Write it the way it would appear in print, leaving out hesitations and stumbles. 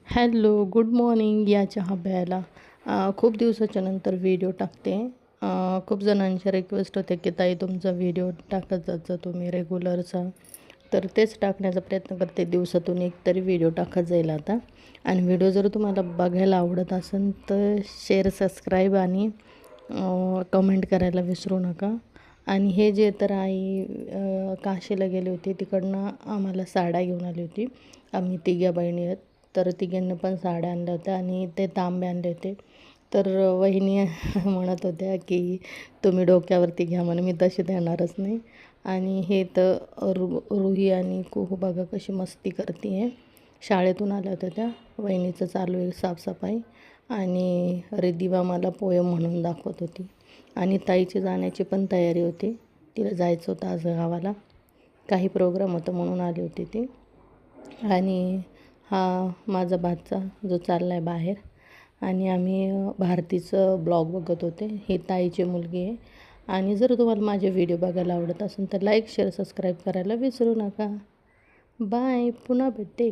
Hello, good morning. या चहा प्यायला. खूप दिवसाच्या नंतर व्हिडिओ टाकते. खूप जणांच्या रिक्वेस्ट होते की ताई तुमचा व्हिडिओ टाकत जा तुम्ही रेग्युलरचा. तर तेच टाकण्याचा प्रयत्न करते. दिवसातून एक तरी व्हिडिओ टाकत जाईल आता. आणि व्हिडिओ जर तुम्हाला बघायला आवडत असेल तर शेअर, सबस्क्राईब आणि कमेंट करायला विसरू नका. आणि हे जे तर आई काशीला गेली होती, तिकडनं आम्हाला साड्या घेऊन आली होती. आम्ही तिघ्या बहिणी आहेत. तर तिघींनी पण साड्या आणल्या होत्या आणि ते तांबे आणले होते. तर वहिनी म्हणत होत्या की तुम्ही डोक्यावरती घ्या म्हणे, मी तशी देणारच नाही. आणि हे तर रुही आणि कुहू बघा कशी मस्ती करते आहे. शाळेतून आल्या होत्या त्या. वहिनीचं चालू आहे साफसफाई आणि रिद्धिमा मला पोयम म्हणून दाखवत होती. आणि ताईची जाण्याची पण तयारी होती. तिला जायचं होतं आज गावाला. काही प्रोग्राम होतं म्हणून आली होती ती. आणि हा माझा भाचा जो चालला आहे बाहेर. आणि आम्ही भारतीचं ब्लॉग बघत होते. ही ताईची मुलगी आहे. आणि जर तुम्हाला माझे व्हिडिओ बघायला आवडत असेल तर लाईक, शेअर, सबस्क्राईब करायला विसरू नका. बाय. पुन्हा भेटते.